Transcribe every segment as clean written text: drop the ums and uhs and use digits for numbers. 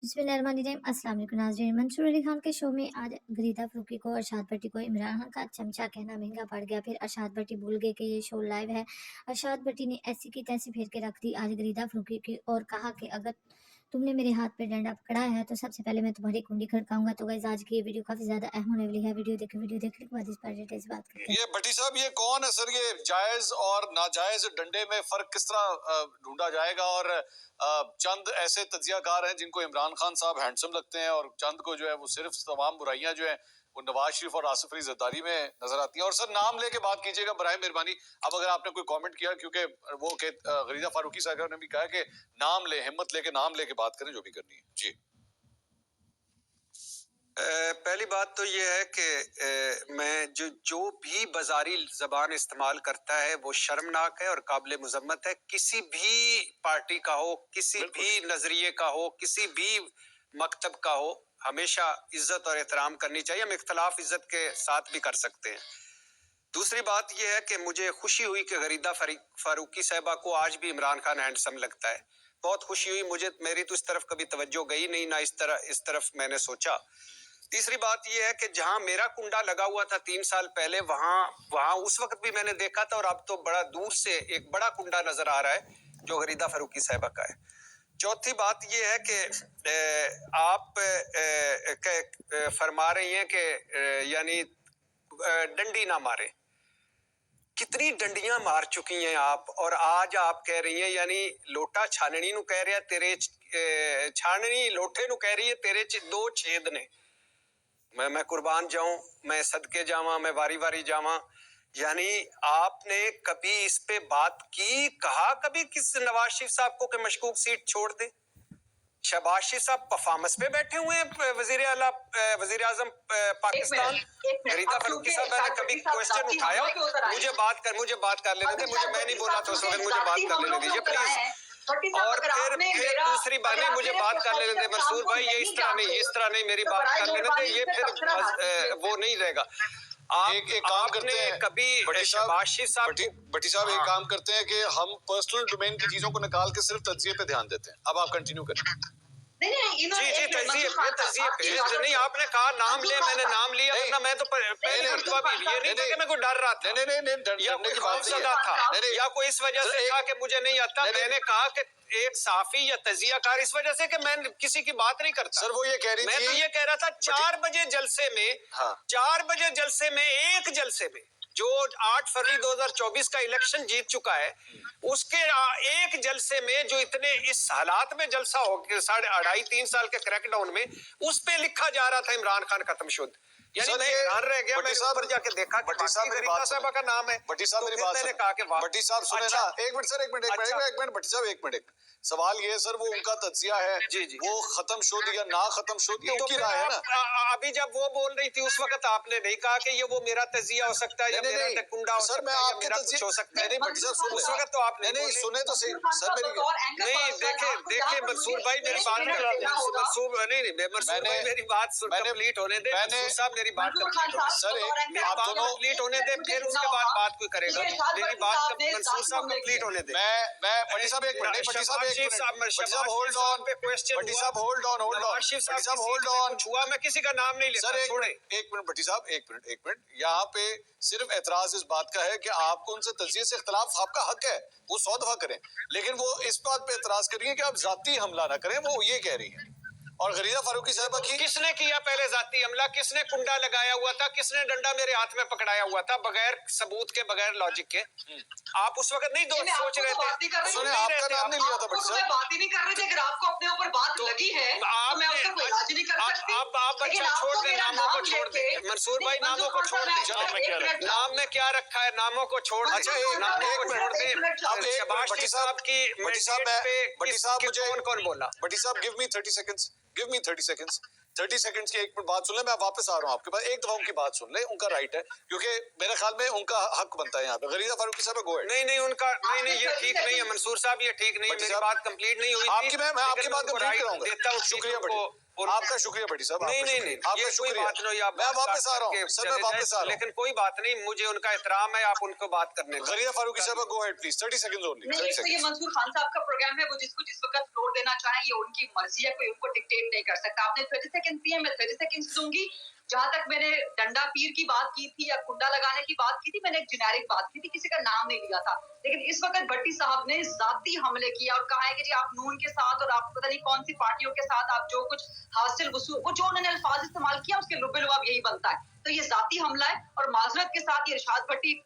बिस्मिल्लाहिर्रहमानिर्रहीम। अस्सलाम वालेकुम नाज़रीन। मंसूर अली खान के शो में आज गरीदा फरूकी को अरशाद भट्टी को इमरान खान का चमचा कहना महंगा पड़ गया। फिर अरशाद भट्टी भूल गए कि ये शो लाइव है। अरशाद भट्टी ने ऐसी की तैसी फेर के रख दी आज गरीदा फरूकी की और कहा कि अगर तुमने मेरे हाथ पे डंडा पकड़ा है तो सबसे पहले मैं तुम्हारी कुंडी खड़काऊंगा। तो गाइस आज की ये वीडियो काफी ज्यादा अहम होने वाली है। वीडियो देखने के बाद इस पर डिटेल से बात करते हैं। ये भट्टी साहब, ये कौन है सर? ये जायज और नाजायज डंडे में फर्क किस तरह ढूंढा जाएगा? और चंद ऐसे तज्जियाकार हैं जिनको इमरान खान साहब हैंडसम लगते हैं और चंद को जो है वो सिर्फ तमाम बुराइयां जो है वो नवाज शरीफ और आसिफ अली जरदारी में नजर आती हैं। और सर नाम लेके बात कीजिएगा बराए मेहरबानी। अब अगर आपने कोई कमेंट किया, क्योंकि वो गरीदा फारूकी साहब ने भी कहा कि नाम ले, हिम्मत लेके नाम लेके बात करें जो भी करनी है। जी, पहली बात तो ये है कि मैं जो भी बाजारी जबान इस्तेमाल करता है वो शर्मनाक है और काबिल मुजम्मत है। किसी भी पार्टी का हो, किसी भी नजरिए का हो, किसी भी मकतब का हो, हमेशा इज्जत और एहतराम करनी चाहिए। हम इख्तलाफ इज्जत के साथ भी कर सकते हैं। दूसरी बात यह है कि मुझे खुशी हुई कि गरीदा फारूकी साहबा को आज भी इमरान खान हैंडसम लगता है। बहुत खुशी हुई मुझे। मेरी तो इस तरफ कभी तवज्जो गई नहीं, ना इस तरफ मैंने सोचा। तीसरी बात यह है कि जहां मेरा कुंडा लगा हुआ था 3 साल पहले, वहां उस वक्त भी मैंने देखा था, और अब तो बड़ा दूर से एक बड़ा कुंडा नजर आ रहा है जो गरीदा फारूकी साहबा का है। चौथी बात यह है कि आप फरमा रही हैं कि यानी डंडी ना मारे। कितनी डंडियां मार चुकी हैं आप, और आज आप कह रही हैं यानी लोटा छाननी नु कह रहा है तेरे छाननी लोटे नु कह रही है तेरे 2 छेद ने। मैं कुर्बान जाऊं, मैं सदके जावा, मैं वारी वारी जावा। यानी आपने कभी इस पे बात की, कहा कभी किस नवाज शरीफ साहब को कि मशकूक सीट छोड़ दे? शहबाज शरीफ साहब परफॉर्मेंस पे बैठे हुए हैं, वजीर आजम पाकिस्तान। गरीदा फारूकी साहब ने कभी क्वेश्चन उठाया? मुझे बात कर लेने दे, मैं नहीं बोला था उस वक्त, मुझे बात कर लेने दीजिए प्लीज। और फिर दूसरी बात नहीं, मुझे बात कर लेने दे मंसूर भाई, ये इस तरह नहीं मेरी बात कर लेने दे, ये फिर वो नहीं रहेगा। एक काम करते हैं, कभी शहबाज साहब भट्टी साहब एक काम करते हैं कि हम पर्सनल डोमेन की चीजों को निकाल के सिर्फ तज्जिए पे ध्यान देते हैं। अब आप कंटिन्यू करें। जी तज्जिए नहीं, आपने कहा नाम ले, मैंने नाम लिया, वरना मैं तो पहले मर्तबा भी ये नहीं था कि मैं कोई डर रहा था, नहीं या कोई खौफजदा था या कोई इस वजह से था कि मुझे नहीं आता। मैंने कहा कि एक साफी या तजियाकार इस वजह से कि मैं किसी की बात नहीं करता। सर वो ये कह रही थी, मैं तो ये कह रहा था 4 बजे जलसे में, 4 बजे जलसे में, एक जलसे में जो 8 फरवरी 2024 का इलेक्शन जीत चुका है, उसके एक जलसे में जो इतने इस हालात में जलसा हो गया 2.5-3 साल के क्रैकडाउन में, उस पे लिखा जा रहा था इमरान खान खत्म शुद्ध। यानी मैं हैरान रह गया। मैं ऊपर जाके देखा भट्टी साहब गरीदा साहबा का नाम है। भट्टी साहब मेरी बात मैंने कहा कि भट्टी साहब सुने ना, एक मिनट सर, एक मिनट भट्टी साहब एक मिनट। सवाल ये सर, वो उनका तज्जिया है, जी वो खत्म शुद्ध या ना खत्म शुद्ध, ये उनकी राय है ना। अभी जब वो बोल रही थी उस वक्त आपने नहीं कहा कि ये वो मेरा तजिया हो सकता है या मेरा कुंडा हो सकता है या मेरा कुछ हो सकता है। भट्टी साहब सुन, उस वक्त तो आपने नहीं सुने तो सही सर मेरी नहीं। देखे मंसूर भाई मेरी बात नहीं, मेरी बात कंप्लीट होने दे। मंसूर साहब मेरी बात सर आप दोनों कंप्लीट होने दे, फिर उसके बाद बात कोई करेगा। मेरी बात मंसूर साहब कंप्लीट होने दे। मैं भट्टी साहब एक मिनट, भट्टी साहब एक मिनट, होल्ड ऑन, भट्टी साहब होल्ड ऑन, भट्टी साहब होल्ड ऑन। छुआ मैं किसी का नाम नहीं लेता। सर एक मिनट भट्टी साहब, एक मिनट। यहाँ पे सिर्फ एतराज इस बात का है कि आपको उनसे तज्जिए से इख्तलाफ, आपका हक है, वो 100 दफा करें, लेकिन वो इस बात पे एतराज करिए कि आप जाती हमला ना करें, वो ये कह रही है। और गरीदा फारूकी साहबा की किसने किया पहले जाती हमला? किसने कुंडा लगाया हुआ था? किसने डंडा मेरे हाथ में पकड़ाया हुआ था बगैर सबूत के, बगैर लॉजिक के? आप उस वक्त नहीं सोच रहे थे? सुने, आपका नाम नहीं लिया था भट्टी साहब, बात ही नहीं कर रहे थे। अगर आपको अपने ऊपर बात लगी है तो मैं उसका कोई इलाज नहीं कर सकती। आप छोड़ दे, नामों को छोड़ दे मंसूर भाई, नामों को छोड़ दे। नाम में क्या रखा है? नामों को छोड़ दे, नामों को छोड़ दे। अब भट्टी साहब की भट्टी साहब मुझे कौन बोला? भट्टी साहब गिव मी 30 सेकंड्स, 30 सेकंड्स की 1 मिनट बात सुन ले, मैं वापस आ रहा हूँ आपके पास। एक दफा उनकी बात सुन ले, उनका राइट है, क्योंकि मेरे ख्याल में उनका हक बनता है यहाँ पे। गरीदा फारूकी साहब गो अहेड। नहीं उनका नहीं ये ठीक नहीं है मंसूर साहब, ये ठीक नहीं है, मेरी बात कंप्लीट नहीं हुई आपकी मैं आपकी बात कंप्लीट कराऊंगा। देता हूँ। शुक्रिया बड़ी, आपका शुक्रिया बड़ी साहब। नहीं आपका शुक्रिया। मैं वापस आ रहा हूँ सर, मैं वापस आ रहा हूँ, लेकिन कोई बात नहीं, मुझे उनका एहतराम है, आप उनको बात करने। गरीदा फारूकी साहब go ahead please, 30 seconds only. नहीं, तो ये मंसूर खान साहब का प्रोग्राम है, वो जिसको जिस वक्त फ्लोर देना चाहे ये उनकी मर्जी है, कोई उनको डिक्टेट नहीं कर सकता। आपने 30 सेकंड दिए, मैं 30 सेकंड दूंगी। जहां तक मैंने डंडा पीर की बात की थी या कुंडा लगाने की बात की थी, मैंने एक जेनेरिक बात की थी, किसी का नाम नहीं लिया था। लेकिन इस वक्त भट्टी साहब ने जाती हमले किया और कहा है कि जी आप नून के साथ और आप पता नहीं कौन सी पार्टियों के साथ आप जो कुछ हासिल वसूल, वो जो उन्होंने अल्फाज इस्तेमाल किया उसके लुबे लुआब यही बनता है। तो ये जाती हमला है और माजरत के साथ ये इरशाद भट्टी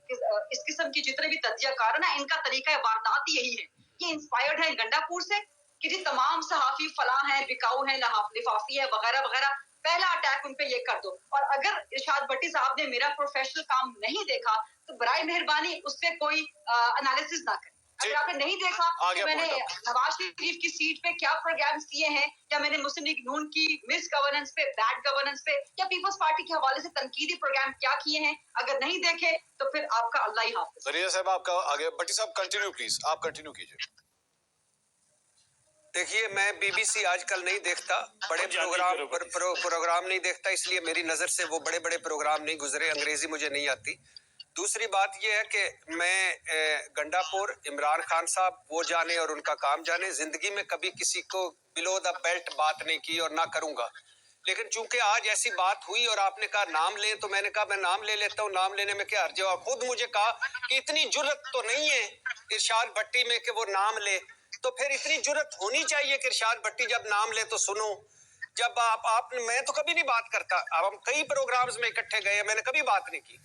इस किस्म की जितने भी तज्जियाकार है ना, इनका तरीका वारदात यही है। ये इंस्पायर्ड है गंडापुर से कि जी तमाम सहाफी फलां हैं, बिकाऊ हैं, लिफाफी है वगैरह वगैरह। पहला अटैक उन पे ये कर दो। और अगर इरशाद भट्टी साहब ने मेरा प्रोफेशनल काम नहीं देखा तो बराए मेहरबानी उस पे कोई एनालिसिस ना करें। अगर आपने नहीं देखा तो मैंने नवाज शरीफ की सीट पे क्या प्रोग्राम्स किए हैं, या मैंने मुस्लिम लीग नून की मिस गवर्नेंस पे, बैड गवर्नेंस पे, या पीपल्स पार्टी के हवाले से तनकीदी प्रोग्राम क्या किए हैं, अगर नहीं देखे तो फिर आपका अल्लाह ही हाफिज। गरीदा साहब आपका आगे। भट्टी साहब कंटिन्यू प्लीज, आप कंटिन्यू कीजिए। देखिए मैं बीबीसी आजकल नहीं देखता, बड़े प्रोग्राम नहीं देखता, इसलिए मेरी नजर से वो बड़े बड़े प्रोग्राम नहीं गुजरे, अंग्रेजी मुझे नहीं आती। दूसरी बात ये है कि मैं गंडापुर इमरान खान साहब वो जाने और उनका काम जाने, जिंदगी में कभी किसी को बिलो द बेल्ट बात नहीं की और ना करूंगा। लेकिन चूंकि आज ऐसी बात हुई और आपने कहा नाम लें, तो मैंने कहा मैं नाम ले लेता हूँ, नाम लेने में क्या हर्ज है। और खुद मुझे कहा कि इतनी जुर्रत तो नहीं है इरशाद भट्टी में कि वो नाम ले, तो फिर इतनी जुर्रत होनी चाहिए कि इरशाद भट्टी जब नाम ले तो सुनो। जब आपने, मैं तो कभी नहीं बात करता, अब हम कई प्रोग्राम्स में इकट्ठे गए, मैंने कभी बात नहीं की।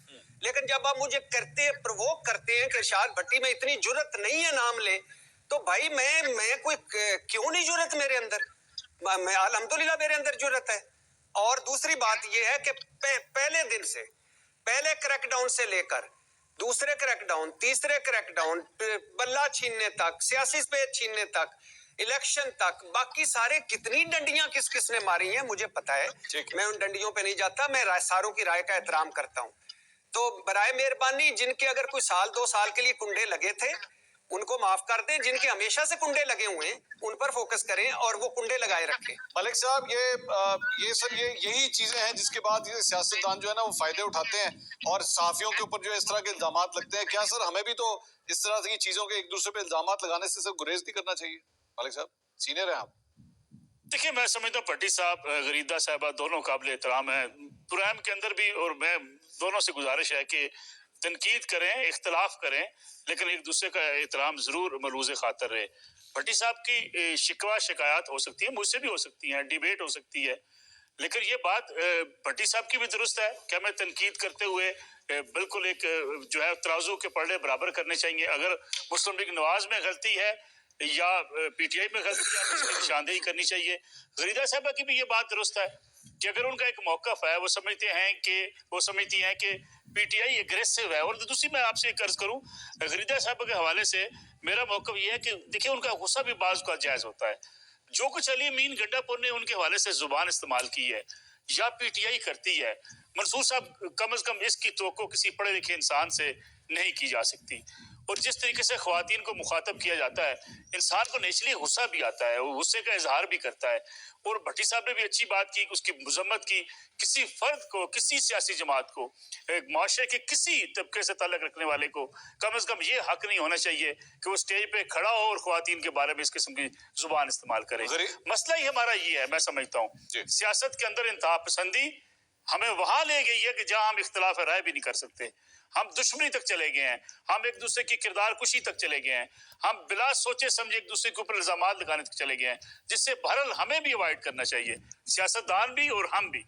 लेकिन जब आप मुझे प्रोवोक करते हैं कि इरशाद भट्टी में इतनी जुर्रत नहीं है नाम ले, तो भाई मैं कोई क्यों नहीं जुर्रत मेरे अंदर, मैं अल्हम्दुलिल्लाह मेरे अंदर जुर्रत है। और दूसरी बात यह है कि पहले दिन से, पहले क्रैकडाउन से लेकर दूसरे क्रैकडाउन, तीसरे क्रैकडाउन, बल्ला छीनने तक, सियासी स्पेस छीनने तक, इलेक्शन तक, बाकी सारे कितनी डंडियां किस किस ने मारी हैं मुझे पता है। मैं उन डंडियों पे नहीं जाता, मैं सारों की राय का एहतराम करता हूं। तो बराए मेहरबानी जिनके अगर कोई साल 2 साल के लिए कुंडे लगे थे उनको माफ कर दें, जिनके हमेशा से कुंडे लगे हुए हैं उन पर फोकस करें और वो कुंडे लगाए रखें। मलिक साहब ये सर यही चीजें हैं जिसके बाद ये सियासतदान जो है ना वो फायदे उठाते हैं और सहाफियों के ऊपर जो है इस तरह के इल्जाम लगते हैं। क्या सर हमें भी तो इस तरह की चीजों के एक दूसरे पे इल्जाम लगाने से सर गुरेज नहीं करना चाहिए? मलिक साहब सीनियर हैं आप। देखिए मैं समझता हूँ भट्टी साहब, गरीदा साहबा दोनों काबिल एहतराम है प्रोग्राम के अंदर भी, और मैं दोनों से गुजारिश है कि तनकीद करें, इख्तलाफ करें, लेकिन एक दूसरे का एहतराम जरूर मलूज़ खातर रहे। भट्टी साहब की शिकवा शिकायत हो सकती है, मुझसे भी हो सकती है, डिबेट हो सकती है, लेकिन ये बात भट्टी साहब की भी दुरुस्त है कि हमें तनकीद करते हुए बिल्कुल एक जो है तराजू के पलड़े बराबर करने चाहिए। अगर मुस्लिम लीग नवाज में गलती है या पीटीआई में गलती है, उसकी निशानदेही करनी चाहिए। गरीदा साहबा की भी ये बात दुरुस्त है कि अगर उनका एक मौकफ है, वो समझती हैं कि पीटीआई एग्रेसिव है। और दूसरी मैं आपसे एक अर्ज करूं, गरीदा साहब के हवाले से मेरा मौकफ ये है कि देखिए उनका गुस्सा भी बाज़ का जायज होता है। जो कुछ अली अमीन गंडापुर ने उनके हवाले से जुबान इस्तेमाल की है या पीटीआई करती है, मंसूर साहब कम अज कम इसकी तवक्को किसी पढ़े लिखे इंसान से नहीं की जा सकती। और जिस तरीके से ख्वातीन को मुखातब किया जाता है, इंसान को नेचुरली गुस्सा भी आता है, वो गुस्से का इजहार भी करता है। और भट्टी साहब ने भी अच्छी बात की, उसकी मजम्मत की। किसी फर्द को, किसी सियासी जमात को, माशरे के किसी तबके से ताल्लुक रखने वाले को कम से कम ये हक नहीं होना चाहिए कि वो स्टेज पे खड़ा हो और ख्वातीन के बारे में इस किस्म की जुबान इस्तेमाल करे। मसला ही हमारा ये है, मैं समझता हूँ सियासत के अंदर इंतहा पसंदी हमें वहां ले गई है कि जहां हम इख्तलाफ राय भी नहीं कर सकते। हम दुश्मनी तक चले गए हैं, हम एक दूसरे की किरदार कुशी तक चले गए हैं, हम बिला सोचे समझे एक दूसरे के ऊपर इल्जाम लगाने तक चले गए हैं, जिससे बहरहाल हमें भी अवॉइड करना चाहिए, सियासतदान भी और हम भी।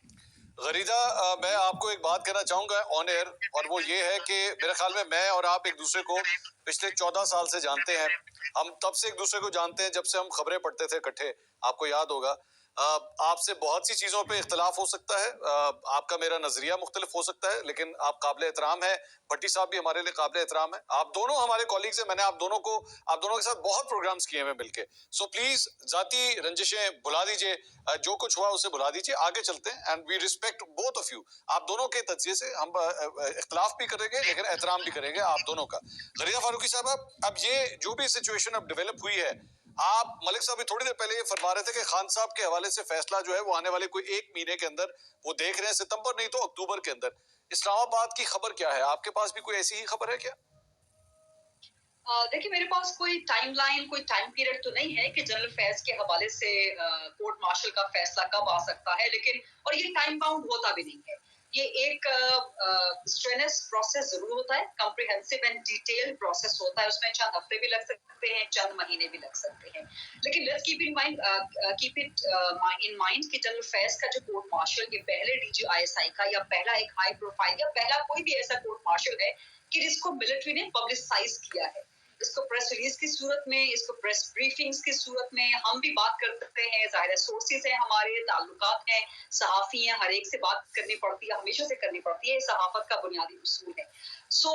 गरीदा मैं आपको एक बात कहना चाहूंगा ऑन एयर, और वो ये है कि मेरे ख्याल में मैं और आप एक दूसरे को पिछले 14 साल से जानते हैं। हम तब से एक दूसरे को जानते हैं जब से हम खबरें पढ़ते थे इकट्ठे, आपको याद होगा। आपसे बहुत सी चीज़ों पे इख्तलाफ हो सकता है, आपका मेरा नज़रिया मुख्तलिफ हो सकता है, लेकिन आप काबिल एहतराम है। भट्टी साहब भी हमारे लिए काबिल एहतराम है। आप दोनों हमारे कॉलीग्स हैं, मैंने आप दोनों के साथ बहुत प्रोग्राम्स किए हैं मिलके। सो प्लीज़ ज़ाती रंजिशें भुला दीजिए, जो कुछ हुआ उसे भुला दीजिए, आगे चलते हैं। And we respect both of you. आप दोनों के तज्जिए से हम इख्तलाफ भी करेंगे, लेकिन एहतराम भी करेंगे आप दोनों का। गरीदा फारूकी साहब, अब ये जो भी सिचुएशन अब डेवलप हुई है, आप मलिक साहब भी थोड़ी देर पहले ये फरमा रहे थे कि खान साहब के हवाले से फैसला जो है वो आने वाले कोई 1 महीने के अंदर वो देख रहे हैं, सितंबर नहीं तो अक्टूबर के अंदर। इस्लामाबाद की खबर क्या है? आपके पास भी कोई ऐसी ही खबर है क्या? देखिए, मेरे पास कोई टाइमलाइन, कोई टाइम पीरियड तो नहीं है कि जनरल फैज़ के हवाले से कोर्ट मार्शल का फैसला कब आ सकता है, लेकिन और ये टाइम बाउंड होता भी नहीं है। ये एक स्ट्रेनस प्रोसेस ज़रूर होता है, कॉम्प्रिहेंसिव एंड डिटेल्ड प्रोसेस होता है, उसमें चंद हफ्ते भी लग सकते हैं, चंद महीने भी लग सकते हैं। लेकिन let's keep it in mind कि जनरल फैज़ का जो कोर्ट मार्शल, ये पहले डीजी आईएसआई का या पहला एक हाई प्रोफाइल या पहला कोई भी ऐसा कोर्ट मार्शल है कि जिसको मिलिट्री ने पब्लिसाइज किया है। इसको प्रेस रिलीज की सूरत में, इसको प्रेस ब्रीफिंग्स की सूरत में हम भी बात करते हैं, ज़ाहिर है सोर्सेज हैं, हमारे ताल्लुकात हैं, सहाफ़ी हैं, हर एक से बात करनी पड़ती है, हमेशा से करनी पड़ती है, सहाफ़त का बुनियादी उसूल है। सो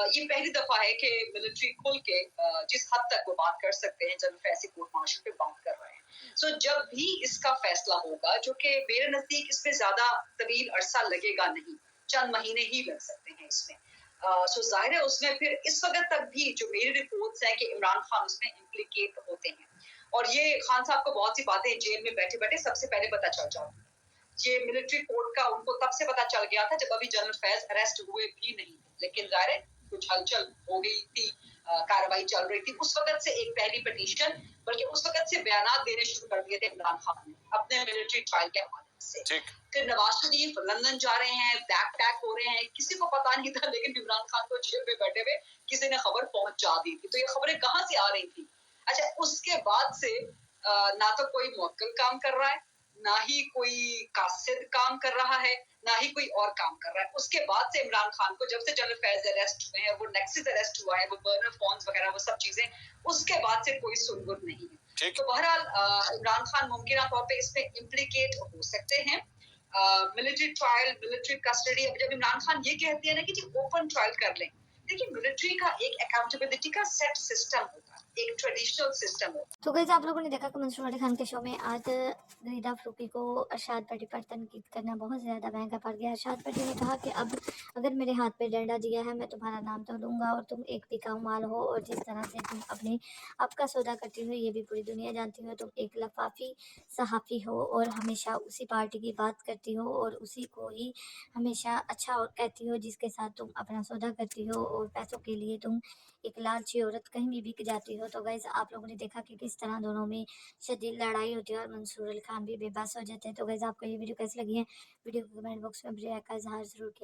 ये पहली दफ़ा है कि मिलिट्री खुल के जिस हद तक वो बात कर सकते हैं जनरल फैज़ कोर्ट मार्शल पे बात कर रहे हैं। सो जब भी इसका फैसला होगा, जो कि मेरे नज़दीक इसमें ज़्यादा तवील अरसा लगेगा नहीं, चंद महीने ही लग सकते हैं इसमें। सो जाहिर है उसमें फिर इस वक्त तक भी जो मेरी रिपोर्ट्स हैं कि इमरान खान उसमें इम्प्लीकेट होते हैं, और ये खान साहब को बहुत सी बातें जेल में बैठे बैठे सबसे पहले पता चल जाती। ये मिलिट्री कोर्ट का उनको तब से पता चल गया था जब अभी जनरल फैज अरेस्ट हुए भी नहीं, लेकिन जाहिर है कुछ हलचल हो गई थी, कार्रवाई चल रही थी, उस वक्त से एक पहली पिटीशन, बल्कि उस वक्त से बयान देने शुरू कर दिए थे इमरान खान ने अपने मिलिट्री ट्रायल के हवाले से। फिर नवाज शरीफ लंदन जा रहे हैं, बैक पैक हो रहे हैं, किसी को पता नहीं था, लेकिन इमरान खान को जेल में बैठे हुए किसी ने खबर पहुंचा दी थी। तो ये खबरें कहाँ से आ रही थी? अच्छा, उसके बाद से ना तो कोई मुवक्किल काम कर रहा है, ना ही कोई कासिद काम कर रहा है, ना ही कोई और काम कर रहा है। उसके बाद से इमरान खान को जब से जनरल फैज अरेस्ट हुए हैं, वो नेक्सस अरेस्ट हुआ है, वो बर्नर फोन्स वगैरह वो सब चीजें, उसके बाद से कोई सुनगुन नहीं है। तो बहरहाल इमरान खान मुमकिन तौर पे इसमें इम्प्लीकेट हो सकते हैं। मिलिट्री ट्रायल, मिलिट्री कस्टडी, अब जब इमरान खान ये कहते हैं ना कि जी ओपन ट्रायल कर लें, देखिए मिलिट्री का एक अकाउंटेबिलिटी का सेट सिस्टम होता है, एक ट्रेडिशनल सिस्टम होता है। तो गाइस, आप लोगों ने देखा कि मंसूर अली खान के शो में आज गरीदा फरूकी को अरशाद पट्टी पर तनकीद करना बहुत ज़्यादा महंगा पड़ गया। अरशाद पट्टी ने कहा कि अब अगर मेरे हाथ पे डंडा दिया है, मैं तुम्हारा नाम तो लूँगा और तुम एक बिकाऊ माल हो, और जिस तरह से तुम अपने आप का सौदा करती हो ये भी पूरी दुनिया जानती हो। तुम एक लफाफी सहाफ़ी हो और हमेशा उसी पार्टी की बात करती हो और उसी को ही हमेशा अच्छा और कहती हो जिसके साथ तुम अपना सौदा करती हो, और पैसों के लिए तुम एक लालची औरत कहीं भी बिक जाती हो। तो गाइस, आप लोगों ने देखा कि किस तरह दोनों में शदीद लड़ाई होती है और मंसूर अली खान भी बेबस हो जाते हैं। तो गाइस, आपको ये वीडियो कैसी लगी है? वीडियो को कमेंट बॉक्स में अपनी राय का इजहार ज़रूर किया।